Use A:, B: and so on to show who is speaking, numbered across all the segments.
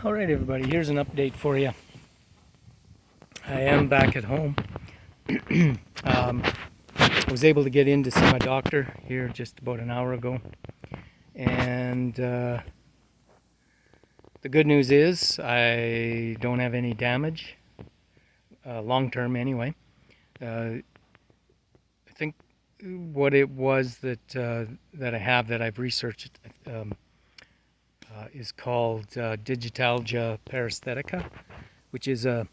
A: All right, everybody, here's an update for you. I am back at home. I was able to get in to see my doctor here just about an hour ago. And the good news is I don't have any damage, long term anyway. I think what it was that I have that I've researched is called digitalgia paresthetica, which is the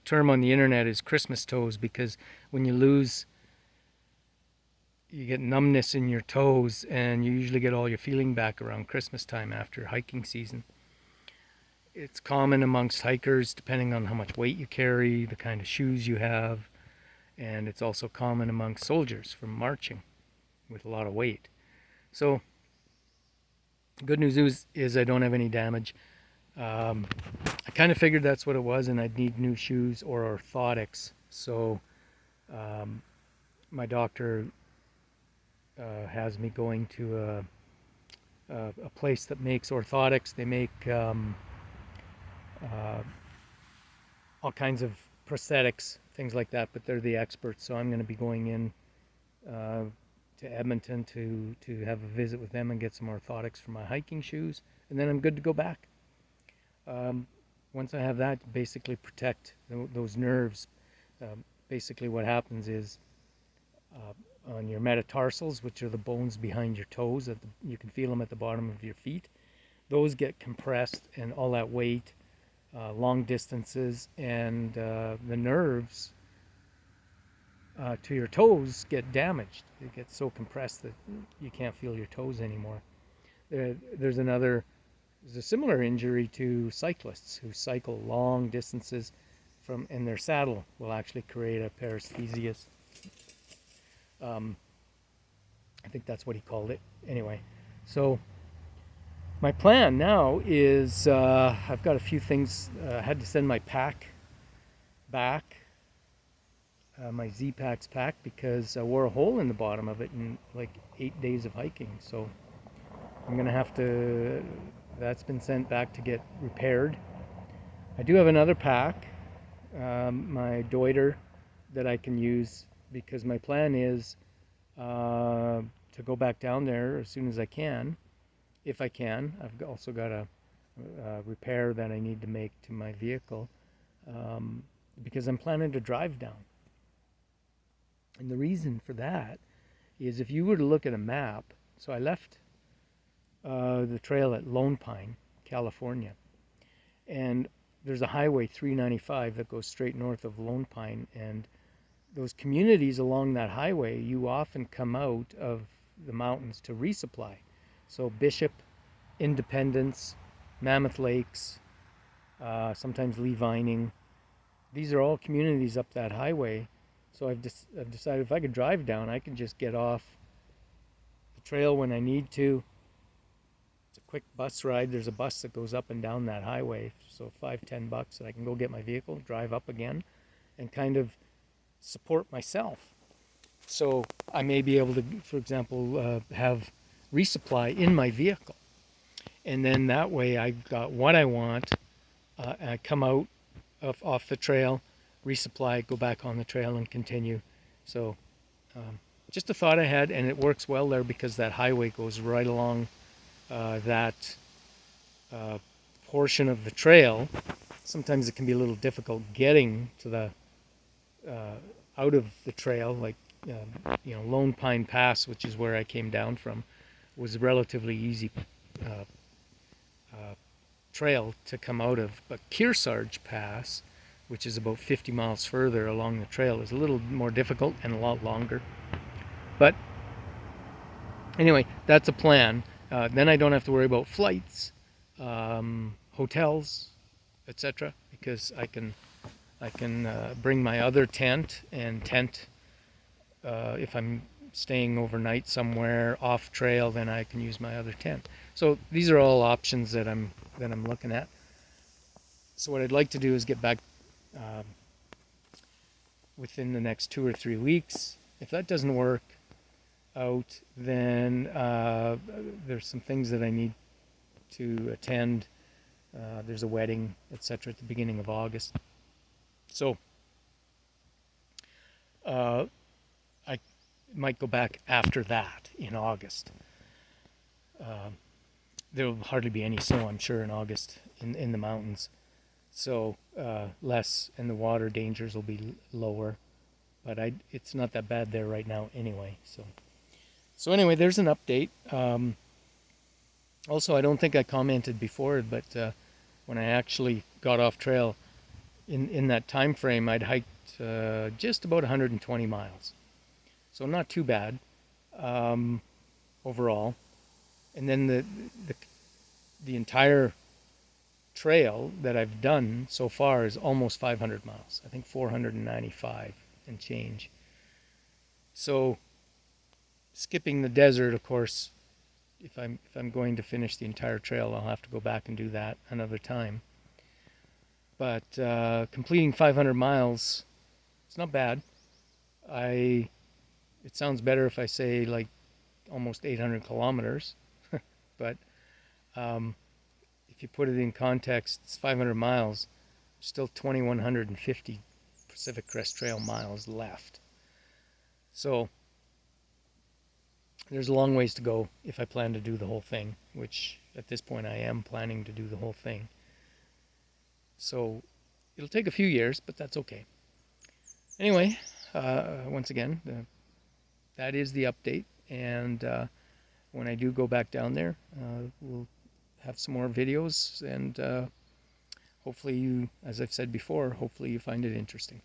A: term on the internet is Christmas toes, because when you get numbness in your toes, and you usually get all your feeling back around Christmas time after hiking season. It's common amongst hikers depending on how much weight you carry, the kind of shoes you have, and it's also common amongst soldiers from marching with a lot of weight. So the good news is I don't have any damage. I kind of figured that's what it was, and I'd need new shoes or orthotics. So my doctor has me going to a place that makes orthotics. They make all kinds of prosthetics, things like that, but they're the experts. So I'm going to be going in to Edmonton to have a visit with them and get some orthotics for my hiking shoes, and then I'm good to go back. Once I have that, basically protect those nerves. Basically what happens is on your metatarsals, which are the bones behind your toes, you can feel them at the bottom of your feet. Those get compressed, and all that weight, long distances, and the nerves to your toes get damaged. They get so compressed that you can't feel your toes anymore. There's a similar injury to cyclists who cycle long distances and their saddle will actually create a paresthesias. I think that's what he called it. Anyway, so my plan now is I've got a few things. I had to send my pack back, my Z-Packs pack, because I wore a hole in the bottom of it in like 8 days of hiking. So I'm going to have to, that's been sent back to get repaired. I do have another pack, my Deuter, that I can use, because my plan is to go back down there as soon as I can, if I can. I've also got a repair that I need to make to my vehicle, because I'm planning to drive down. And the reason for that is, if you were to look at a map, so I left the trail at Lone Pine, California, and there's a highway 395 that goes straight north of Lone Pine, and those communities along that highway, you often come out of the mountains to resupply. So Bishop, Independence, Mammoth Lakes, sometimes Lee Vining, these are all communities up that highway. So I've decided if I could drive down, I can just get off the trail when I need to. It's a quick bus ride. There's a bus that goes up and down that highway, so $5-10, and I can go get my vehicle, drive up again, and kind of support myself. So I may be able to, for example, have resupply in my vehicle, and then that way I've got what I want. I come out off the trail, resupply, go back on the trail, and continue. So just a thought I had, and it works well there because that highway goes right along that portion of the trail. Sometimes it can be a little difficult getting to the out of the trail, like Lone Pine Pass, which is where I came down from, was a relatively easy trail to come out of. But Kearsarge Pass, which is about 50 miles further along the trail, is a little more difficult and a lot longer. But anyway, that's a plan. Then I don't have to worry about flights, hotels, etc., because I can bring my other tent and tent if I'm staying overnight somewhere off trail, then I can use my other tent. So these are all options that I'm looking at. So what I'd like to do is get back within the next 2 or 3 weeks. If that doesn't work, out, then there's some things that I need to attend. There's a wedding, etc., at the beginning of August. So I might go back after that in August. There will hardly be any snow, I'm sure, in August in the mountains. So less, and the water dangers will be lower. But it's not that bad there right now anyway. So anyway, there's an update. Also, I don't think I commented before, but when I actually got off trail in that time frame, I'd hiked just about 120 miles. So not too bad overall. And then the entire trail that I've done so far is almost 500 miles. I think 495 and change. So skipping the desert, of course, if I'm going to finish the entire trail, I'll have to go back and do that another time. But completing 500 miles, it's not bad. It sounds better if I say like almost 800 kilometers, but if you put it in context, it's 500 miles, still 2,150 Pacific Crest Trail miles left. So there's a long ways to go if I plan to do the whole thing, which at this point I am planning to do the whole thing. So it'll take a few years, but that's okay. Anyway, once again, that is the update. And when I do go back down there, we'll have some more videos. And hopefully you, as I've said before, hopefully you find it interesting.